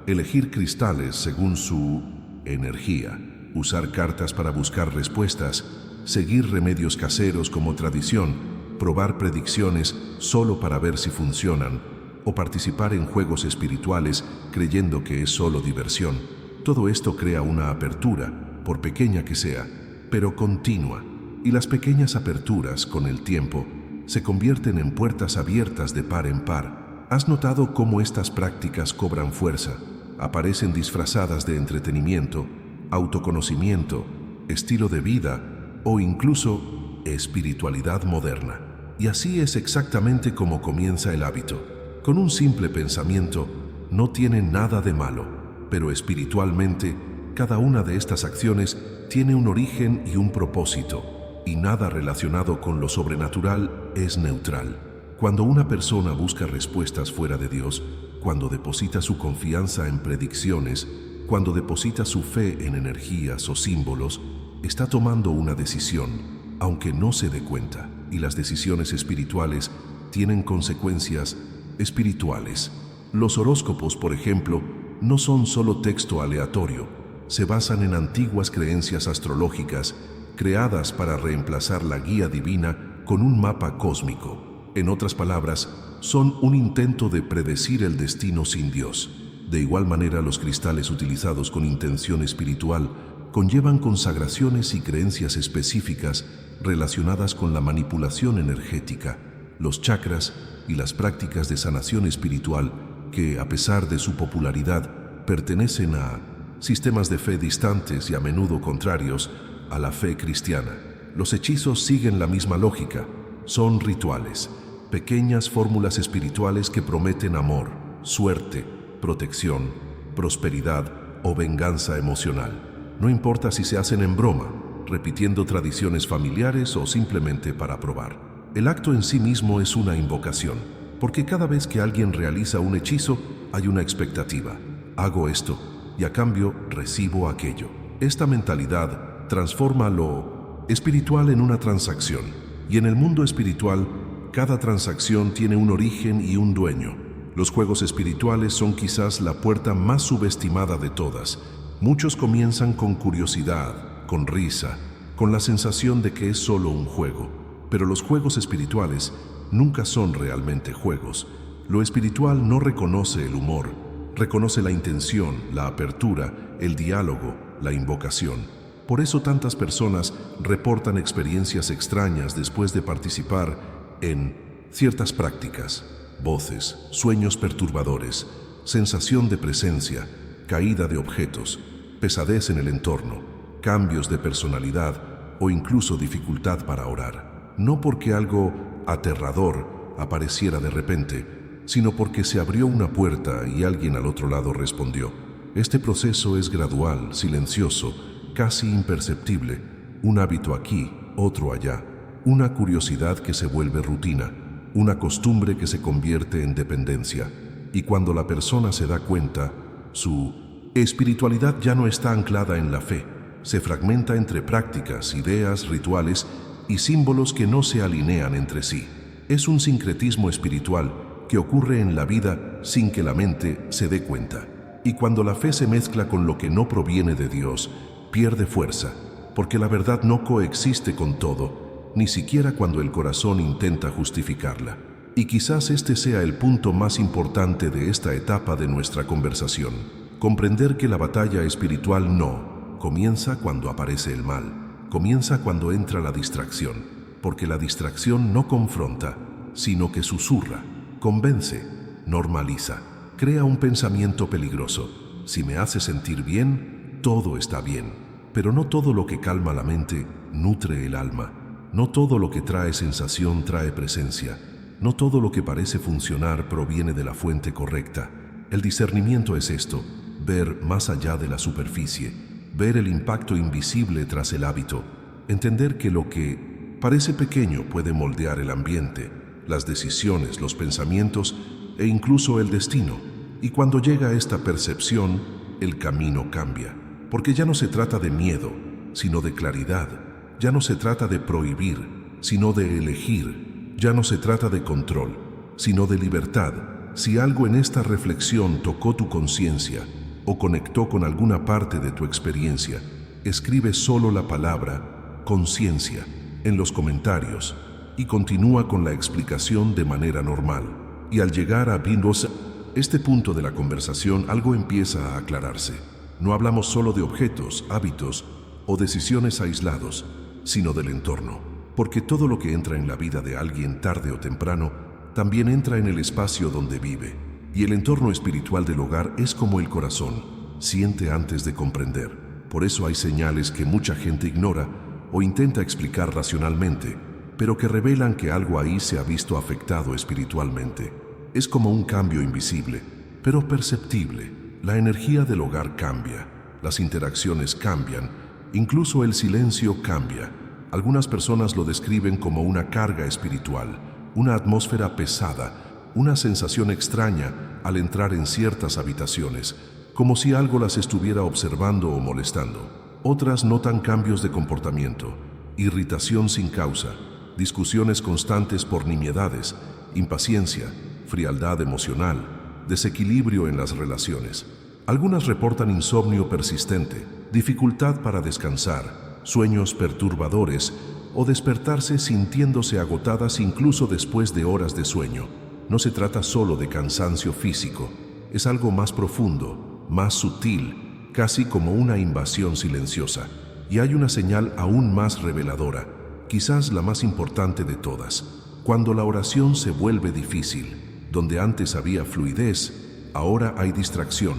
elegir cristales según su energía, usar cartas para buscar respuestas, seguir remedios caseros como tradición, probar predicciones solo para ver si funcionan, o participar en juegos espirituales creyendo que es solo diversión. Todo esto crea una apertura, por pequeña que sea, pero continua. Y las pequeñas aperturas, con el tiempo, se convierten en puertas abiertas de par en par. ¿Has notado cómo estas prácticas cobran fuerza? Aparecen disfrazadas de entretenimiento, autoconocimiento, estilo de vida o incluso espiritualidad moderna. Y así es exactamente como comienza el hábito. Con un simple pensamiento, no tiene nada de malo, pero espiritualmente, cada una de estas acciones tiene un origen y un propósito, y nada relacionado con lo sobrenatural es neutral. Cuando una persona busca respuestas fuera de Dios, cuando deposita su confianza en predicciones, cuando deposita su fe en energías o símbolos, está tomando una decisión, aunque no se dé cuenta. Y las decisiones espirituales tienen consecuencias espirituales. Los horóscopos, por ejemplo, no son solo texto aleatorio. Se basan en antiguas creencias astrológicas creadas para reemplazar la guía divina con un mapa cósmico. En otras palabras, son un intento de predecir el destino sin Dios. De igual manera, los cristales utilizados con intención espiritual conllevan consagraciones y creencias específicas relacionadas con la manipulación energética, los chakras y las prácticas de sanación espiritual que, a pesar de su popularidad, pertenecen a sistemas de fe distantes y a menudo contrarios a la fe cristiana. Los hechizos siguen la misma lógica. Son rituales, pequeñas fórmulas espirituales que prometen amor, suerte, protección, prosperidad o venganza emocional. No importa si se hacen en broma, repitiendo tradiciones familiares o simplemente para probar. El acto en sí mismo es una invocación, porque cada vez que alguien realiza un hechizo hay una expectativa. Hago esto y a cambio recibo aquello. Esta mentalidad transforma lo espiritual en una transacción, y en el mundo espiritual cada transacción tiene un origen y un dueño. Los juegos espirituales son quizás la puerta más subestimada de todas. Muchos comienzan con curiosidad, con risa, con la sensación de que es solo un juego. Pero los juegos espirituales nunca son realmente juegos. Lo espiritual no reconoce el humor, reconoce la intención, la apertura, el diálogo, la invocación. Por eso tantas personas reportan experiencias extrañas después de participar en ciertas prácticas: voces, sueños perturbadores, sensación de presencia, caída de objetos, pesadez en el entorno, cambios de personalidad o incluso dificultad para orar. No porque algo aterrador apareciera de repente, sino porque se abrió una puerta y alguien al otro lado respondió. Este proceso es gradual, silencioso, casi imperceptible. Un hábito aquí, otro allá. Una curiosidad que se vuelve rutina, una costumbre que se convierte en dependencia. Y cuando la persona se da cuenta, su espiritualidad ya no está anclada en la fe. Se fragmenta entre prácticas, ideas, rituales y símbolos que no se alinean entre sí. Es un sincretismo espiritual que ocurre en la vida sin que la mente se dé cuenta. Y cuando la fe se mezcla con lo que no proviene de Dios, pierde fuerza, porque la verdad no coexiste con todo, ni siquiera cuando el corazón intenta justificarla. Y quizás este sea el punto más importante de esta etapa de nuestra conversación: comprender que la batalla espiritual no comienza cuando aparece el mal, comienza cuando entra la distracción, porque la distracción no confronta, sino que susurra, convence, normaliza, crea un pensamiento peligroso. Si me hace sentir bien, todo está bien. Pero no todo lo que calma la mente nutre el alma. No todo lo que trae sensación trae presencia. No todo lo que parece funcionar proviene de la fuente correcta. El discernimiento es esto: ver más allá de la superficie, ver el impacto invisible tras el hábito, entender que lo que parece pequeño puede moldear el ambiente, las decisiones, los pensamientos e incluso el destino. Y cuando llega esta percepción, el camino cambia, porque ya no se trata de miedo, sino de claridad. Ya no se trata de prohibir, sino de elegir. Ya no se trata de control, sino de libertad. Si algo en esta reflexión tocó tu conciencia o conectó con alguna parte de tu experiencia, escribe solo la palabra conciencia en los comentarios y continúa con la explicación de manera normal. Y al llegar a este punto de la conversación, algo empieza a aclararse. No hablamos solo de objetos, hábitos o decisiones aislados, sino del entorno. Porque todo lo que entra en la vida de alguien tarde o temprano también entra en el espacio donde vive. Y el entorno espiritual del hogar es como el corazón: siente antes de comprender. Por eso hay señales que mucha gente ignora o intenta explicar racionalmente, pero que revelan que algo ahí se ha visto afectado espiritualmente. Es como un cambio invisible, pero perceptible. La energía del hogar cambia, las interacciones cambian, incluso el silencio cambia. Algunas personas lo describen como una carga espiritual, una atmósfera pesada, una sensación extraña al entrar en ciertas habitaciones, como si algo las estuviera observando o molestando. Otras notan cambios de comportamiento, irritación sin causa, discusiones constantes por nimiedades, impaciencia, frialdad emocional, desequilibrio en las relaciones. Algunas reportan insomnio persistente, dificultad para descansar, sueños perturbadores o despertarse sintiéndose agotadas incluso después de horas de sueño. No se trata solo de cansancio físico, es algo más profundo, más sutil, casi como una invasión silenciosa. Y hay una señal aún más reveladora, quizás la más importante de todas: cuando la oración se vuelve difícil. Donde antes había fluidez, ahora hay distracción.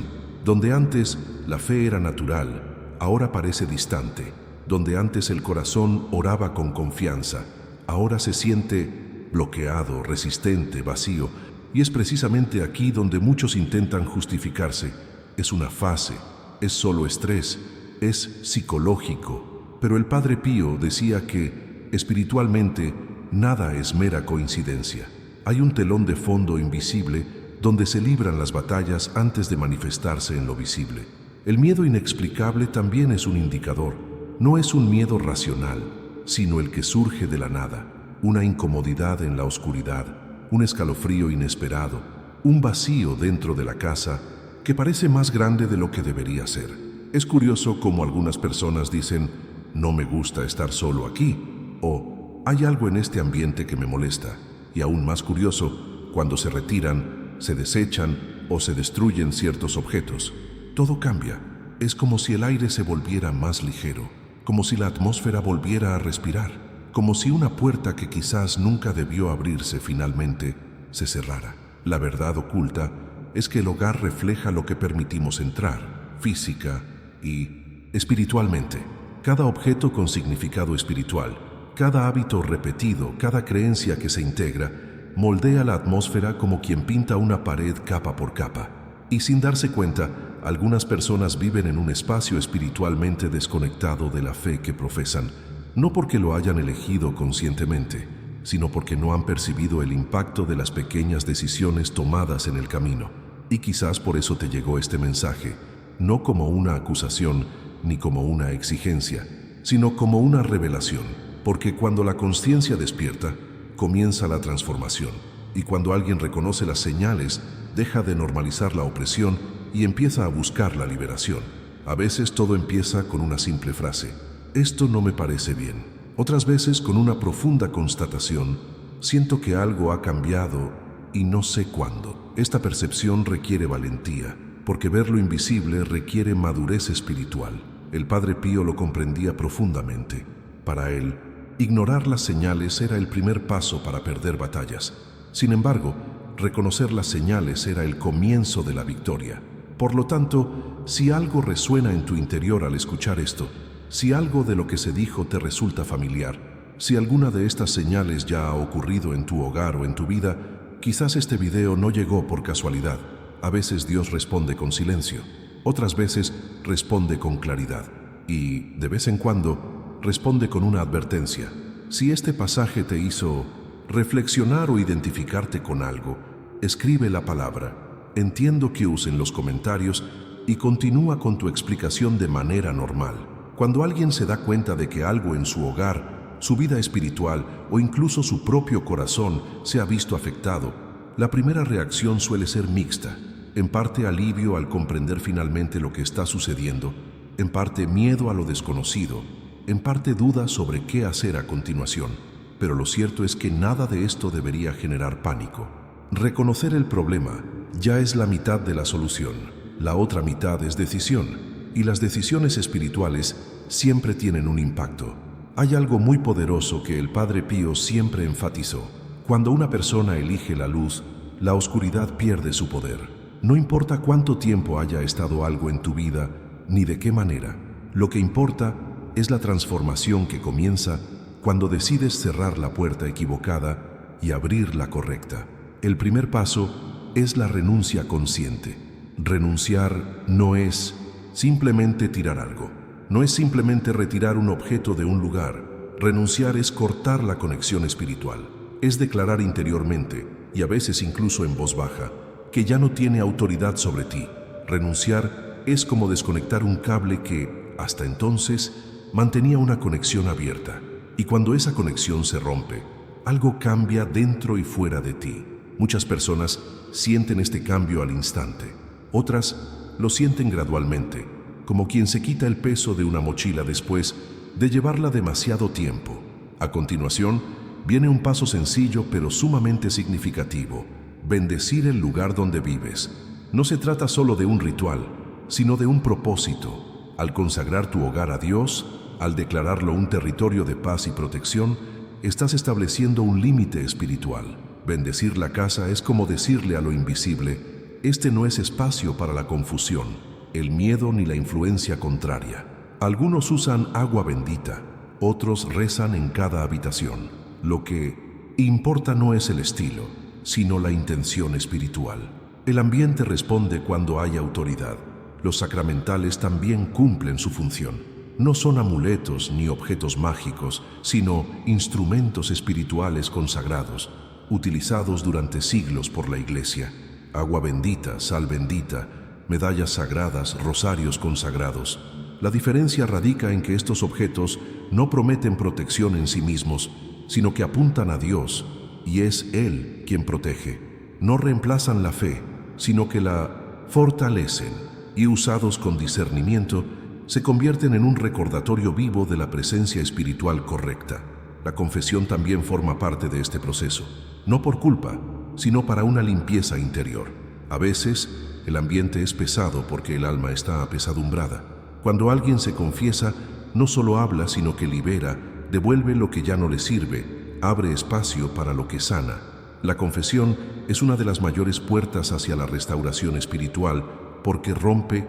Donde antes la fe era natural, ahora parece distante. Donde antes el corazón oraba con confianza, ahora se siente bloqueado, resistente, vacío. Y es precisamente aquí donde muchos intentan justificarse. Es una fase, es solo estrés, es psicológico. Pero el Padre Pío decía que, espiritualmente, nada es mera coincidencia. Hay un telón de fondo invisible donde se libran las batallas antes de manifestarse en lo visible. El miedo inexplicable también es un indicador. No es un miedo racional, sino el que surge de la nada, una incomodidad en la oscuridad, un escalofrío inesperado, un vacío dentro de la casa que parece más grande de lo que debería ser. Es curioso cómo algunas personas dicen: no me gusta estar solo aquí, o hay algo en este ambiente que me molesta. Y aún más curioso, cuando se retiran, se desechan o se destruyen ciertos objetos. Todo cambia. Es como si el aire se volviera más ligero, como si la atmósfera volviera a respirar, como si una puerta que quizás nunca debió abrirse finalmente se cerrara. La verdad oculta es que el hogar refleja lo que permitimos entrar, física y espiritualmente. Cada objeto con significado espiritual, cada hábito repetido, cada creencia que se integra, moldea la atmósfera como quien pinta una pared capa por capa. Y sin darse cuenta, algunas personas viven en un espacio espiritualmente desconectado de la fe que profesan, no porque lo hayan elegido conscientemente, sino porque no han percibido el impacto de las pequeñas decisiones tomadas en el camino. Y quizás por eso te llegó este mensaje, no como una acusación ni como una exigencia, sino como una revelación. Porque cuando la conciencia despierta, comienza la transformación. Y cuando alguien reconoce las señales, deja de normalizar la opresión y empieza a buscar la liberación. A veces todo empieza con una simple frase: esto no me parece bien. Otras veces con una profunda constatación: siento que algo ha cambiado y no sé cuándo. Esta percepción requiere valentía, porque ver lo invisible requiere madurez espiritual. El Padre Pío lo comprendía profundamente. Para él, ignorar las señales era el primer paso para perder batallas. Sin embargo, reconocer las señales era el comienzo de la victoria. Por lo tanto, si algo resuena en tu interior al escuchar esto, si algo de lo que se dijo te resulta familiar, si alguna de estas señales ya ha ocurrido en tu hogar o en tu vida, quizás este video no llegó por casualidad. A veces Dios responde con silencio, otras veces responde con claridad y, de vez en cuando, responde con una advertencia. Si este pasaje te hizo reflexionar o identificarte con algo, escribe la palabra "entiendo" que usen los comentarios y continúa con tu explicación de manera normal. Cuando alguien se da cuenta de que algo en su hogar, su vida espiritual o incluso su propio corazón se ha visto afectado, la primera reacción suele ser mixta. En parte alivio al comprender finalmente lo que está sucediendo, en parte miedo a lo desconocido, en parte duda sobre qué hacer a continuación. Pero lo cierto es que nada de esto debería generar pánico. Reconocer el problema ya es la mitad de la solución. La otra mitad es decisión, y las decisiones espirituales siempre tienen un impacto. Hay algo muy poderoso que el Padre Pío siempre enfatizó: cuando una persona elige la luz, la oscuridad pierde su poder. No importa cuánto tiempo haya estado algo en tu vida, ni de qué manera. Lo que importa es la transformación que comienza cuando decides cerrar la puerta equivocada y abrir la correcta. El primer paso es la renuncia consciente. Renunciar no es simplemente tirar algo, no es simplemente retirar un objeto de un lugar. Renunciar es cortar la conexión espiritual, es declarar interiormente, y a veces incluso en voz baja, que ya no tiene autoridad sobre ti. Renunciar es como desconectar un cable que, hasta entonces, mantenía una conexión abierta. Y cuando esa conexión se rompe, algo cambia dentro y fuera de ti. Muchas personas sienten este cambio al instante. Otras lo sienten gradualmente, como quien se quita el peso de una mochila después de llevarla demasiado tiempo. A continuación, viene un paso sencillo pero sumamente significativo: bendecir el lugar donde vives. No se trata solo de un ritual, sino de un propósito. Al consagrar tu hogar a Dios, al declararlo un territorio de paz y protección, estás estableciendo un límite espiritual. Bendecir la casa es como decirle a lo invisible: este no es espacio para la confusión, el miedo ni la influencia contraria. Algunos usan agua bendita, otros rezan en cada habitación. Lo que importa no es el estilo, sino la intención espiritual. El ambiente responde cuando hay autoridad. Los sacramentales también cumplen su función. No son amuletos ni objetos mágicos, sino instrumentos espirituales consagrados, utilizados durante siglos por la Iglesia. Agua bendita, sal bendita, medallas sagradas, rosarios consagrados. La diferencia radica en que estos objetos no prometen protección en sí mismos, sino que apuntan a Dios, y es Él quien protege. No reemplazan la fe, sino que la fortalecen, y usados con discernimiento, se convierten en un recordatorio vivo de la presencia espiritual correcta. La confesión también forma parte de este proceso, no por culpa, sino para una limpieza interior. A veces, el ambiente es pesado porque el alma está apesadumbrada. Cuando alguien se confiesa, no solo habla, sino que libera, devuelve lo que ya no le sirve, abre espacio para lo que sana. La confesión es una de las mayores puertas hacia la restauración espiritual porque rompe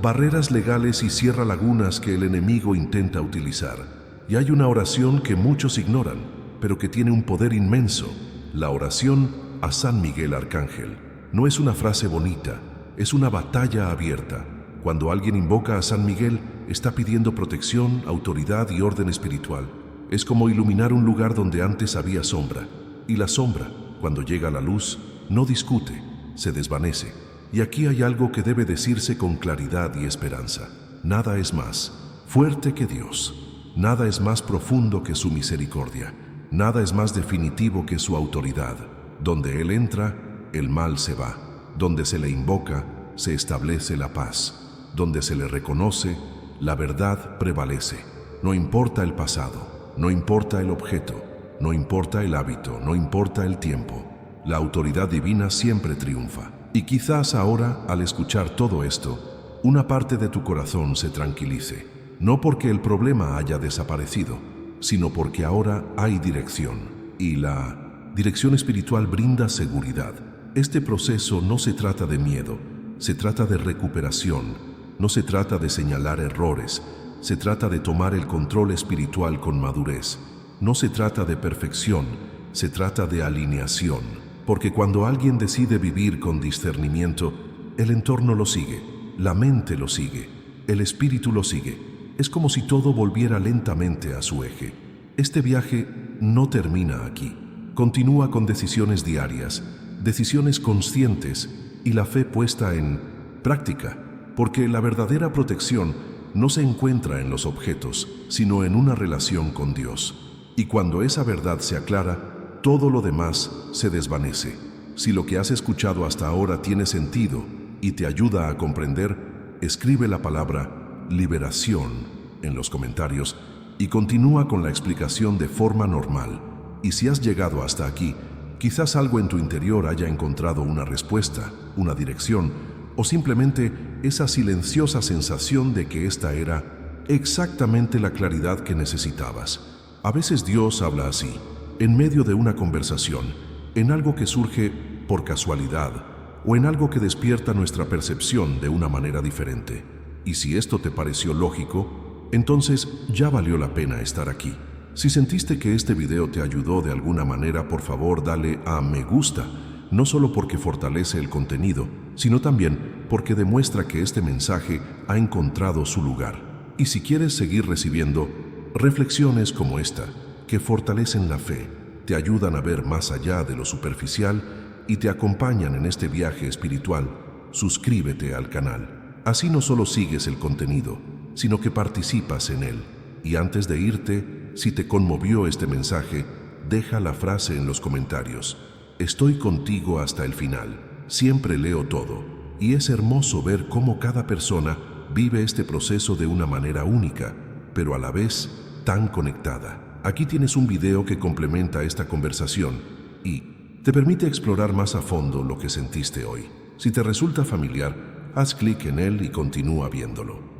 barreras legales y cierra lagunas que el enemigo intenta utilizar. Y hay una oración que muchos ignoran, pero que tiene un poder inmenso: la oración a San Miguel Arcángel. No es una frase bonita, es una batalla abierta. Cuando alguien invoca a San Miguel, está pidiendo protección, autoridad y orden espiritual. Es como iluminar un lugar donde antes había sombra. Y la sombra, cuando llega la luz, no discute, se desvanece. Y aquí hay algo que debe decirse con claridad y esperanza: nada es más fuerte que Dios. Nada es más profundo que su misericordia. Nada es más definitivo que su autoridad. Donde Él entra, el mal se va. Donde se le invoca, se establece la paz. donde se le reconoce, la verdad prevalece. No importa el pasado, no importa el objeto, no importa el hábito, no importa el tiempo. La autoridad divina siempre triunfa. Y quizás ahora, al escuchar todo esto, una parte de tu corazón se tranquilice. No porque el problema haya desaparecido, sino porque ahora hay dirección. Y la dirección espiritual brinda seguridad. Este proceso no se trata de miedo, se trata de recuperación, no se trata de señalar errores, se trata de tomar el control espiritual con madurez. No se trata de perfección, se trata de alineación. Porque cuando alguien decide vivir con discernimiento, el entorno lo sigue, la mente lo sigue, el espíritu lo sigue. Es como si todo volviera lentamente a su eje. Este viaje no termina aquí. Continúa con decisiones diarias, decisiones conscientes y la fe puesta en práctica, porque la verdadera protección no se encuentra en los objetos, sino en una relación con Dios. Y cuando esa verdad se aclara, todo lo demás se desvanece. Si lo que has escuchado hasta ahora tiene sentido y te ayuda a comprender, escribe la palabra liberación en los comentarios y continúa con la explicación de forma normal. Y si has llegado hasta aquí, quizás algo en tu interior haya encontrado una respuesta, una dirección, o simplemente esa silenciosa sensación de que esta era exactamente la claridad que necesitabas. A veces Dios habla así, en medio de una conversación, en algo que surge por casualidad o en algo que despierta nuestra percepción de una manera diferente. Y si esto te pareció lógico, entonces ya valió la pena estar aquí. Si sentiste que este video te ayudó de alguna manera, por favor dale a me gusta, no solo porque fortalece el contenido, sino también porque demuestra que este mensaje ha encontrado su lugar. Y si quieres seguir recibiendo reflexiones como esta, que fortalecen la fe, te ayudan a ver más allá de lo superficial y te acompañan en este viaje espiritual, suscríbete al canal. Así no solo sigues el contenido, sino que participas en él. Y antes de irte, si te conmovió este mensaje, deja la frase en los comentarios. Estoy contigo hasta el final. Siempre leo todo. Y es hermoso ver cómo cada persona vive este proceso de una manera única, pero a la vez tan conectada. Aquí tienes un video que complementa esta conversación y te permite explorar más a fondo lo que sentiste hoy. Si te resulta familiar, haz clic en él y continúa viéndolo.